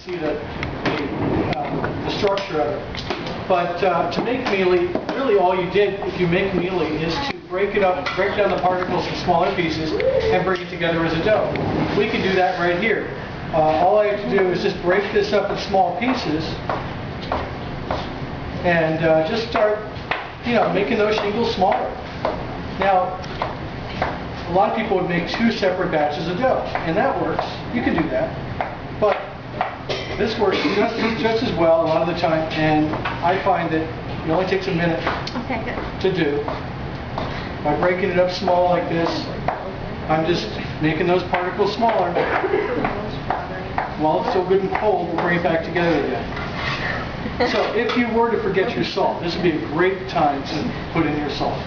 see the structure of it. But to make mealy, really all you did if you make mealy is to break down the particles in smaller pieces and bring it together as a dough. We can do that right here. All I have to do is just break this up in small pieces and just start, making those shingles smaller. Now, a lot of people would make 2 separate batches of dough, and that works. You can do that. But this works just as well a lot of the time, and I find that it only takes a minute to do. By breaking it up small like this, I'm just making those particles smaller. While it's still good and cold, we'll bring it back together again. So if you were to forget your salt, this would be a great time to put in your salt.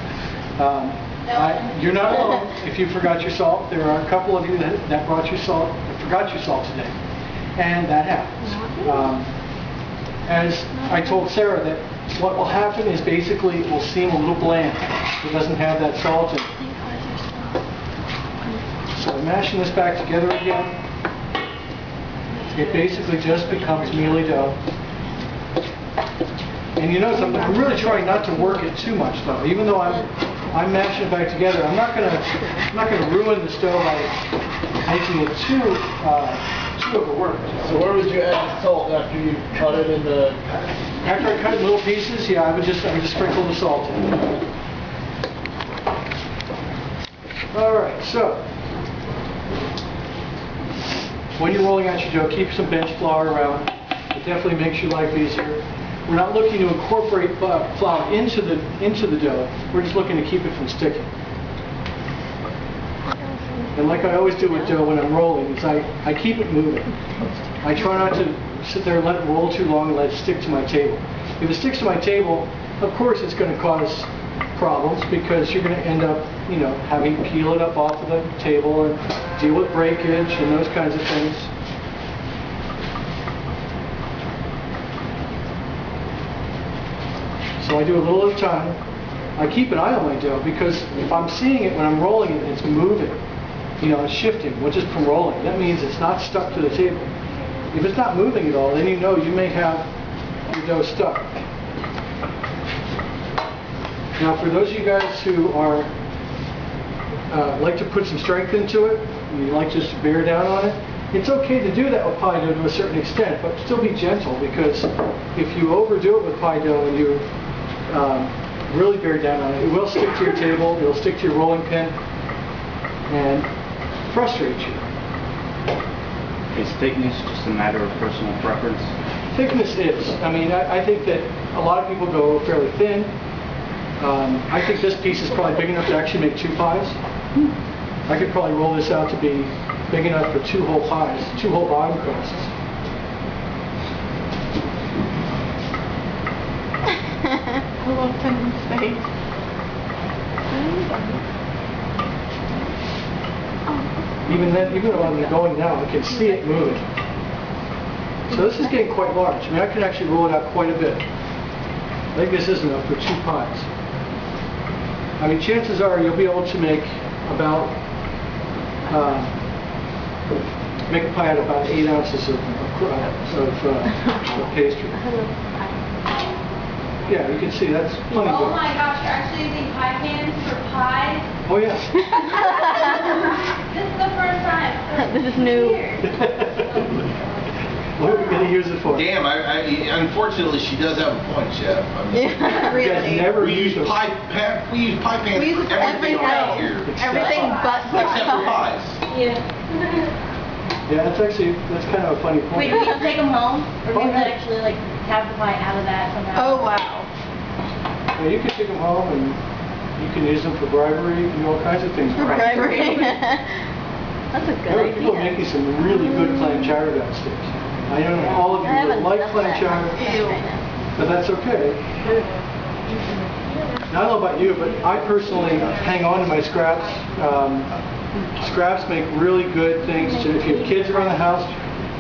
You're not alone if you forgot your salt. There are a couple of you that forgot your salt today. And that happens. As I told Sarah, that what will happen is basically it will seem a little bland. It doesn't have that salt in it. So mashing this back together again, it basically just becomes mealy dough. And you notice I'm really trying not to work it too much though. Even though I'm mashing it back together, I'm not gonna ruin this dough by making it too overworked. So where would you add the salt after you cut it into? After I cut it in little pieces, yeah, I would just sprinkle the salt in. All right, so when you're rolling out your dough, keep some bench flour around. It definitely makes your life easier. We're not looking to incorporate flour into the dough. We're just looking to keep it from sticking. And like I always do with dough when I'm rolling, is I keep it moving. I try not to sit there and let it roll too long and let it stick to my table. If it sticks to my table, of course it's going to cause problems because you're going to end up, having to peel it up off of the table and deal with breakage and those kinds of things. So I do a little at a time. I keep an eye on my dough because if I'm seeing it when I'm rolling it, it's moving. It's shifting, which is from rolling. That means it's not stuck to the table. If it's not moving at all, then you may have your dough stuck. Now, for those of you guys who are like to put some strength into it, and you like just to bear down on it, it's okay to do that with pie dough to a certain extent, but still be gentle because if you overdo it with pie dough and you really bear down on it, it will stick to your table, it will stick to your rolling pin, and frustrate you. Is thickness just a matter of personal preference? Thickness is. I think that a lot of people go fairly thin. I think this piece is probably big enough to actually make 2 pies. I could probably roll this out to be big enough for 2 whole pies, 2 whole bottom crusts. I love Penny's face. Even when I'm going down, I can see it moving. So this is getting quite large. I can actually roll it out quite a bit. I think this is enough for 2 pies. Chances are you'll be able to make about make a pie out of about 8 ounces of pastry. Yeah, you can see that's plenty good. Oh my gosh, you're actually using pie pans for pies? Oh yeah. This is the first time. This is new. What are we going to use it for? Damn, unfortunately she does have a point, Chef. Yeah, really. We use pie pans for everything around here. Everything but except for pies. Yeah. Yeah, that's kind of a funny point. Wait, do you take them home? Or do you actually have the pie out of that somehow? Oh wow. Yeah, you can take them home and you can use them for bribery and all kinds of things. For bribery. That's a good There are idea. people making some really good clam chowder downstairs. I don't know if all of you would like clam chowder, but that's okay. Now, I don't know about you, but I personally hang on to my scraps. Scraps make really good things. If you have kids around the house,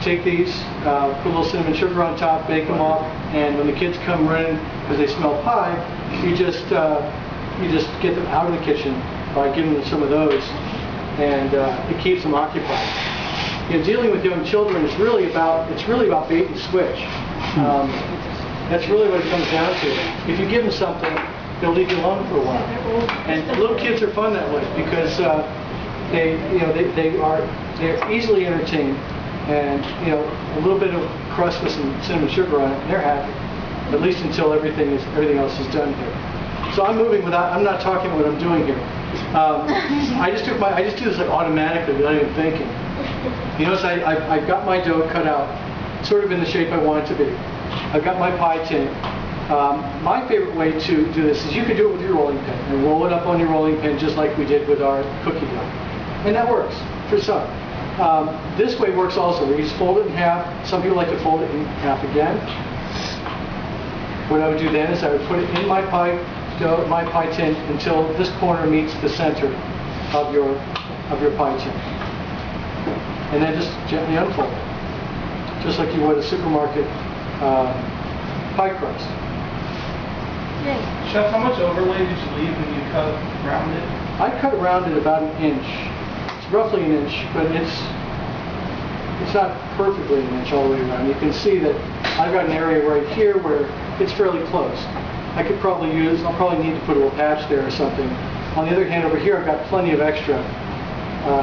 take these, put a little cinnamon sugar on top, bake them off, and when the kids come running because they smell pie, you just get them out of the kitchen by giving them some of those, and it keeps them occupied. dealing with young children is really about bait and switch. That's really what it comes down to. If you give them something, they'll leave you alone for a while. And little kids are fun that way because they're easily entertained, and a little bit of crust with some cinnamon sugar on it, and they're happy. At least until everything else is done here. So I'm moving without. I'm not talking what I'm doing here. I just do this like automatically without even thinking. You notice I've got my dough cut out, sort of in the shape I want it to be. I've got my pie tin. My favorite way to do this is you could do it with your rolling pin and roll it up on your rolling pin just like we did with our cookie dough. And that works for some. This way works also, where you just fold it in half. Some people like to fold it in half again. What I would do then is I would put it in my pie dough, my pie tin, until this corner meets the center of your pie tin. And then just gently unfold it, just like you would a supermarket pie crust. Chef, how much overlay did you leave when you cut around it? I cut around it about an inch. It's roughly an inch, but it's not perfectly an inch all the way around. You can see that I've got an area right here where it's fairly close. I'll probably need to put a little patch there or something. On the other hand, over here I've got plenty of extra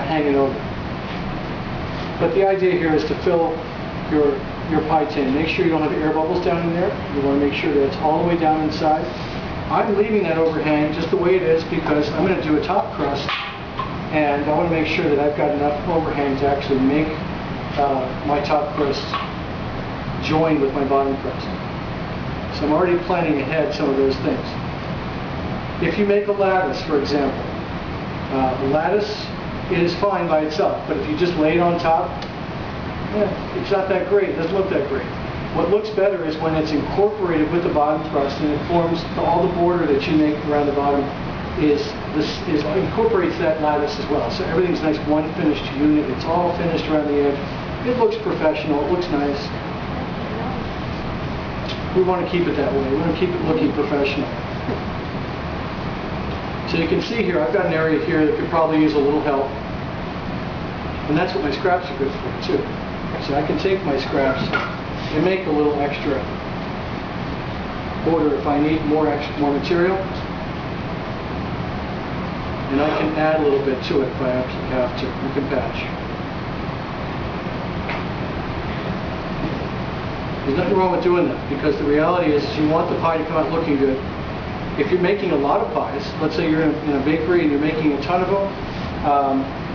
hanging over. But the idea here is to fill your pie tin. Make sure you don't have air bubbles down in there. You want to make sure that it's all the way down inside. I'm leaving that overhang just the way it is because I'm going to do a top crust, and I want to make sure that I've got enough overhang to actually make my top crust join with my bottom crust. So I'm already planning ahead some of those things. If you make a lattice, for example, a lattice is fine by itself, but if you just lay it on top, it's not that great. It doesn't look that great. What looks better is when it's incorporated with the bottom crust and it forms all the border that you make around the bottom incorporates that lattice as well. So everything's nice, one finished unit. It's all finished around the edge. It looks professional. It looks nice. We want to keep it that way. We want to keep it looking professional. So you can see here, I've got an area here that could probably use a little help. And that's what my scraps are good for, too. So I can take my scraps and make a little extra border if I need more material. And I can add a little bit to it if I absolutely have to. We can patch. There's nothing wrong with doing that, because the reality is you want the pie to come out looking good. If you're making a lot of pies, let's say you're in a bakery and you're making a ton of them,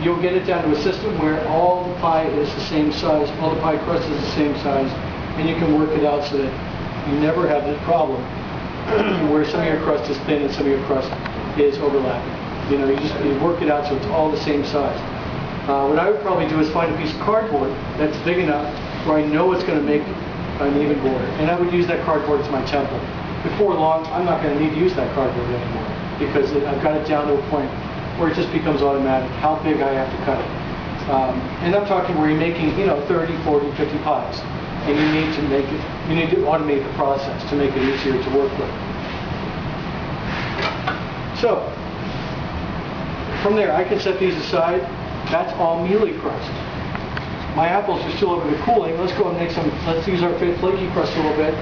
you'll get it down to a system where all the pie is the same size, all the pie crust is the same size, and you can work it out so that you never have this problem where some of your crust is thin and some of your crust is overlapping. You work it out so it's all the same size. What I would probably do is find a piece of cardboard that's big enough where I know it's going to make an even border, and I would use that cardboard as my template. Before long, I'm not going to need to use that cardboard anymore because I've got it down to a point where it just becomes automatic how big I have to cut it. And I'm talking where you're making 30, 40, 50 pies, and you need to automate the process to make it easier to work with. So from there, I can set these aside. That's all Mealy crust. My apples are still over the cooling. Let's go and let's use our flaky crust a little bit.